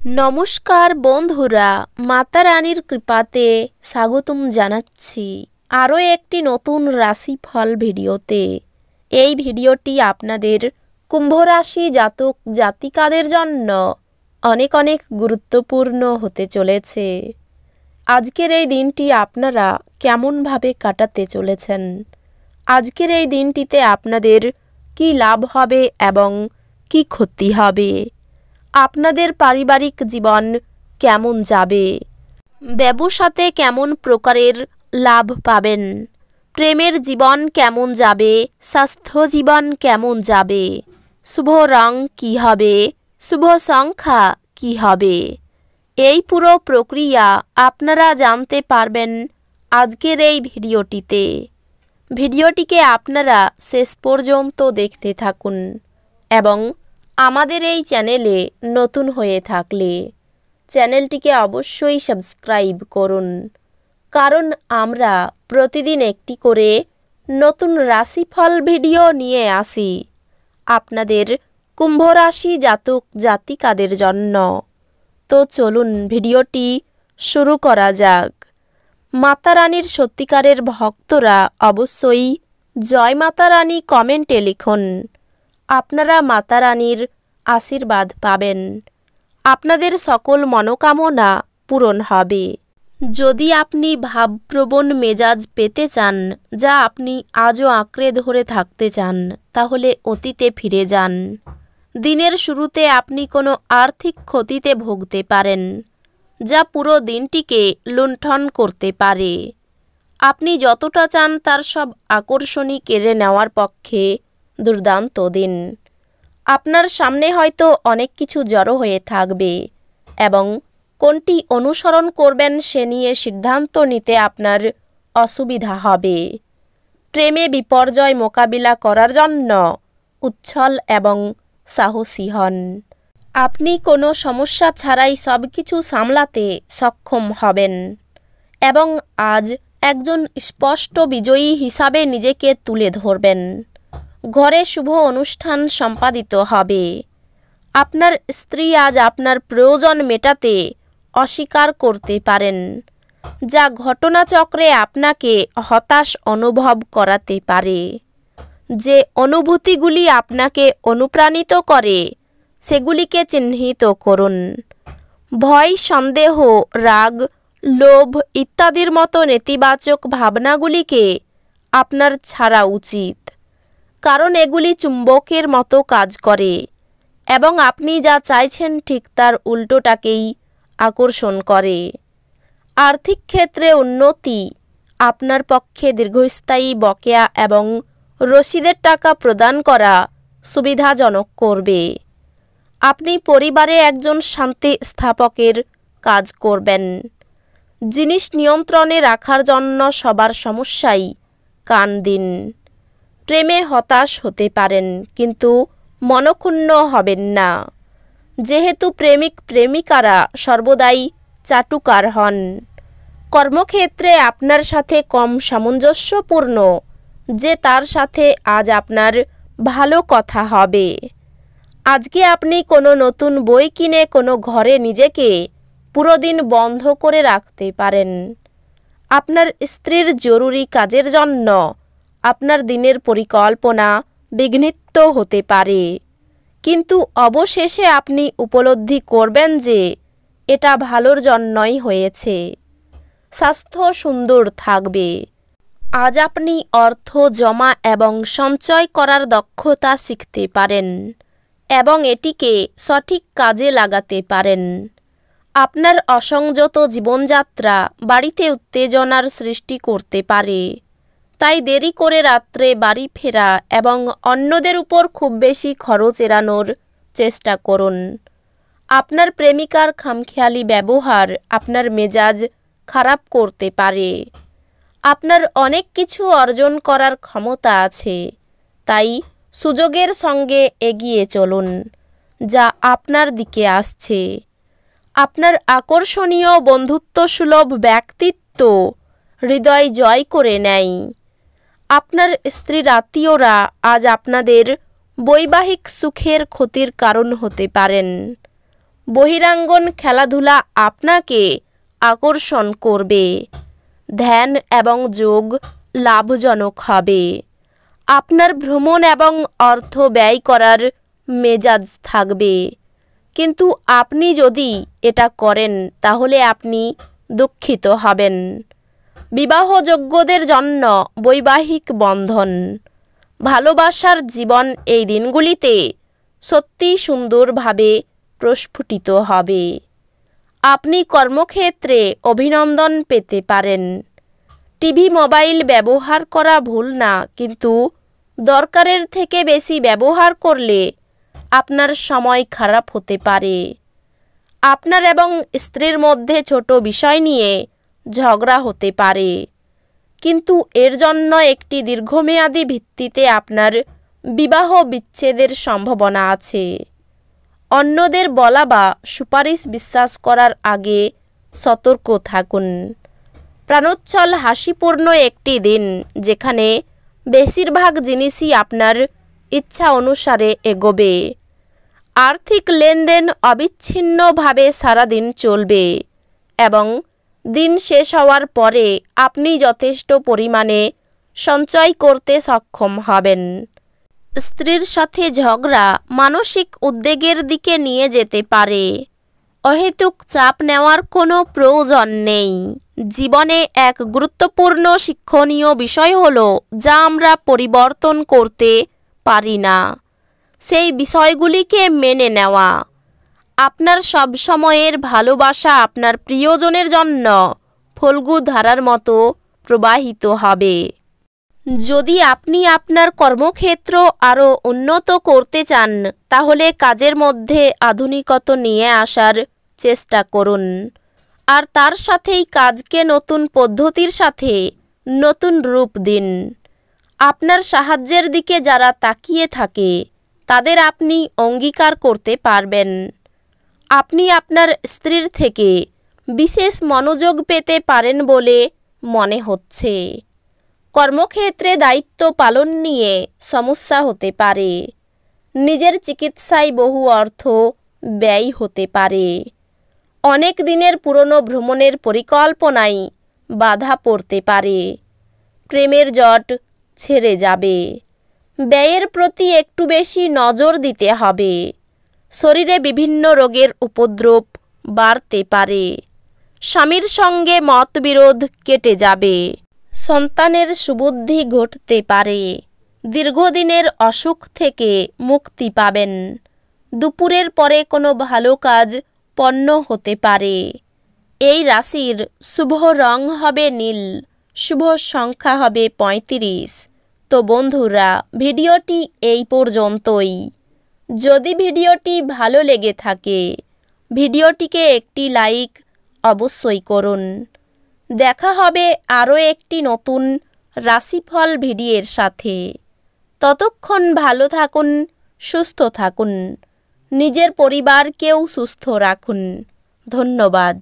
নমস্কার বন্ধুরা, মাতা রানীর কৃপাতে স্বাগতম জানাচ্ছি আরও একটি নতুন রাশিফল ভিডিওতে। এই ভিডিওটি আপনাদের কুম্ভ রাশি জাতক জাতিকাদের জন্য অনেক অনেক গুরুত্বপূর্ণ হতে চলেছে। আজকের এই দিনটি আপনারা কেমনভাবে কাটাতে চলেছেন, আজকের এই দিনটিতে আপনাদের কি লাভ হবে এবং কি ক্ষতি হবে, আপনাদের পারিবারিক জীবন কেমন যাবে, ব্যবসাতে কেমন প্রকারের লাভ পাবেন, প্রেমের জীবন কেমন যাবে, স্বাস্থ্য জীবন কেমন যাবে, শুভ রং কী হবে, শুভ সংখ্যা কী হবে, এই পুরো প্রক্রিয়া আপনারা জানতে পারবেন আজকের এই ভিডিওটিতে। ভিডিওটিকে আপনারা শেষ পর্যন্ত দেখতে থাকুন এবং আমাদের এই চ্যানেলে নতুন হয়ে থাকলে চ্যানেলটিকে অবশ্যই সাবস্ক্রাইব করুন, কারণ আমরা প্রতিদিন একটি করে নতুন রাশিফল ভিডিও নিয়ে আসি আপনাদের কুম্ভ রাশি জাতক জাতিকাদের জন্য। তো চলুন ভিডিওটি শুরু করা যাক। মাতা রানীর সত্যিকারের ভক্তরা অবশ্যই জয় মাতা রানী কমেন্টে লিখুন। আপনারা মাতা রানীর আশীর্বাদ পাবেন, আপনাদের সকল মনোকামনা পূরণ হবে। যদি আপনি ভাবপ্রবণ মেজাজ পেতে চান, যা আপনি আজও আঁকড়ে ধরে থাকতে চান, তাহলে অতীতে ফিরে যান। দিনের শুরুতে আপনি কোনো আর্থিক ক্ষতিতে ভুগতে পারেন, যা পুরো দিনটিকে লুণ্ঠন করতে পারে। আপনি যতটা চান তার সব আকর্ষণই কেড়ে নেওয়ার পক্ষে দুর্দান্ত দিন। আপনার সামনে হয়তো অনেক কিছু জড়ো হয়ে থাকবে এবং কোনটি অনুসরণ করবেন সে নিয়ে সিদ্ধান্ত নিতে আপনার অসুবিধা হবে। প্রেমে বিপর্যয় মোকাবিলা করার জন্য উচ্ছল এবং সাহসী হন। আপনি কোনো সমস্যা ছাড়াই সব কিছু সামলাতে সক্ষম হবেন এবং আজ একজন স্পষ্ট বিজয়ী হিসাবে নিজেকে তুলে ধরবেন। ঘরে শুভ অনুষ্ঠান সম্পাদিত হবে। আপনার স্ত্রী আজ আপনার প্রয়োজন মেটাতে অস্বীকার করতে পারেন, যা ঘটনাচক্রে আপনাকে হতাশ অনুভব করাতে পারে। যে অনুভূতিগুলি আপনাকে অনুপ্রাণিত করে সেগুলিকে চিহ্নিত করুন। ভয়, সন্দেহ, রাগ, লোভ ইত্যাদির মতো নেতিবাচক ভাবনাগুলিকে আপনার ছাড়া উচিত, কারণ এগুলি চুম্বকের মতো কাজ করে এবং আপনি যা চাইছেন ঠিক তার উল্টোটাকেই আকর্ষণ করে। আর্থিক ক্ষেত্রে উন্নতি আপনার পক্ষে দীর্ঘস্থায়ী বকেয়া এবং রসিদের টাকা প্রদান করা সুবিধাজনক করবে। আপনি পরিবারে একজন শান্তি স্থাপকের কাজ করবেন। জিনিস নিয়ন্ত্রণে রাখার জন্য সবার সমস্যাই কান দিন। প্রেমে হতাশ হতে পারেন, কিন্তু মনক্ষুণ্ণ হবেন না, যেহেতু প্রেমিক প্রেমিকারা সর্বদাই চাটুকার হন। কর্মক্ষেত্রে আপনার সাথে কম সামঞ্জস্যপূর্ণ যে তার সাথে আজ আপনার ভালো কথা হবে। আজকে আপনি কোনো নতুন বই কিনে কোনো ঘরে নিজেকে পুরো দিন বন্ধ করে রাখতে পারেন। আপনার স্ত্রীর জরুরি কাজের জন্য আপনার দিনের পরিকল্পনা বিঘ্নিত হতে পারে, কিন্তু অবশেষে আপনি উপলব্ধি করবেন যে এটা ভালোর জন্যই হয়েছে। স্বাস্থ্য সুন্দর থাকবে। আজ আপনি অর্থ জমা এবং সঞ্চয় করার দক্ষতা শিখতে পারেন এবং এটিকে সঠিক কাজে লাগাতে পারেন। আপনার অসংযত জীবনযাত্রা বাড়িতে উত্তেজনার সৃষ্টি করতে পারে, তাই দেরি করে রাত্রে বাড়ি ফেরা এবং অন্যদের উপর খুব বেশি খরচ এড়ানোর চেষ্টা করুন। আপনার প্রেমিকার খামখেয়ালি ব্যবহার আপনার মেজাজ খারাপ করতে পারে। আপনার অনেক কিছু অর্জন করার ক্ষমতা আছে, তাই সুযোগের সঙ্গে এগিয়ে চলুন যা আপনার দিকে আসছে। আপনার আকর্ষণীয় বন্ধুত্বসুলভ ব্যক্তিত্ব হৃদয় জয় করে নেয়। আপনার স্ত্রীর আত্মীয়রা আজ আপনাদের বৈবাহিক সুখের ক্ষতির কারণ হতে পারেন। বহিরাঙ্গন খেলাধুলা আপনাকে আকর্ষণ করবে। ধ্যান এবং যোগ লাভজনক হবে। আপনার ভ্রমণ এবং অর্থ ব্যয় করার মেজাজ থাকবে, কিন্তু আপনি যদি এটা করেন তাহলে আপনি দুঃখিত হবেন। বিবাহযোগ্যদের জন্য বৈবাহিক বন্ধন, ভালোবাসার জীবন এই দিনগুলিতে সত্যি সুন্দরভাবে প্রস্ফুটিত হবে। আপনি কর্মক্ষেত্রে অভিনন্দন পেতে পারেন। টিভি মোবাইল ব্যবহার করা ভুল না, কিন্তু দরকারের থেকে বেশি ব্যবহার করলে আপনার সময় খারাপ হতে পারে। আপনার এবং স্ত্রীর মধ্যে ছোট বিষয় নিয়ে ঝগড়া হতে পারে, কিন্তু এর জন্য একটি দীর্ঘমেয়াদী ভিত্তিতে আপনার বিবাহ বিচ্ছেদের সম্ভাবনা আছে। অন্যদের বলা বা সুপারিশ বিশ্বাস করার আগে সতর্ক থাকুন। প্রাণোচ্ছল হাসিপূর্ণ একটি দিন, যেখানে বেশিরভাগ জিনিসই আপনার ইচ্ছা অনুসারে এগোবে। আর্থিক লেনদেন অবিচ্ছিন্নভাবে সারাদিন চলবে এবং দিন শেষ হওয়ার পরে আপনি যথেষ্ট পরিমাণে সঞ্চয় করতে সক্ষম হবেন। স্ত্রীর সাথে ঝগড়া মানসিক উদ্বেগের দিকে নিয়ে যেতে পারে। অহেতুক চাপ নেওয়ার কোনো প্রয়োজন নেই। জীবনে এক গুরুত্বপূর্ণ শিক্ষণীয় বিষয় হলো যা আমরা পরিবর্তন করতে পারি না, সেই বিষয়গুলিকে মেনে নেওয়া। আপনার সবসময়ের ভালোবাসা আপনার প্রিয়জনের জন্য ফল্গু ধারার মতো প্রবাহিত হবে। যদি আপনি আপনার কর্মক্ষেত্র আরও উন্নত করতে চান, তাহলে কাজের মধ্যে আধুনিকতা নিয়ে আসার চেষ্টা করুন, আর তার সাথেই কাজকে নতুন পদ্ধতির সাথে নতুন রূপ দিন। আপনার সাহায্যের দিকে যারা তাকিয়ে থাকে তাদের আপনি অঙ্গীকার করতে পারবেন। আপনি আপনার স্ত্রীর থেকে বিশেষ মনোযোগ পেতে পারেন বলে মনে হচ্ছে। কর্মক্ষেত্রে দায়িত্ব পালন নিয়ে সমস্যা হতে পারে। নিজের চিকিৎসায় বহু অর্থ ব্যয় হতে পারে। অনেক দিনের পুরনো ভ্রমণের পরিকল্পনায় বাধা পড়তে পারে। প্রেমের জট ছেড়ে যাবে। ব্যয়ের প্রতি একটু বেশি নজর দিতে হবে। শরীরে বিভিন্ন রোগের উপদ্রব বাড়তে পারে। স্বামীর সঙ্গে মতবিরোধ কেটে যাবে। সন্তানের সুবুদ্ধি ঘটতে পারে। দীর্ঘদিনের অসুখ থেকে মুক্তি পাবেন। দুপুরের পরে কোনো ভালো কাজ পণ্য হতে পারে। এই রাশির শুভ রং হবে নীল, শুভ সংখ্যা হবে 35। তো বন্ধুরা, ভিডিওটি এই পর্যন্তই। যদি ভিডিওটি ভালো লেগে থাকে, ভিডিওটিকে একটি লাইক অবশ্যই করুন। দেখা হবে আরও একটি নতুন রাশিফল ভিডিওর সাথে। ততক্ষণ ভালো থাকুন, সুস্থ থাকুন, নিজের পরিবারকেও সুস্থ রাখুন। ধন্যবাদ।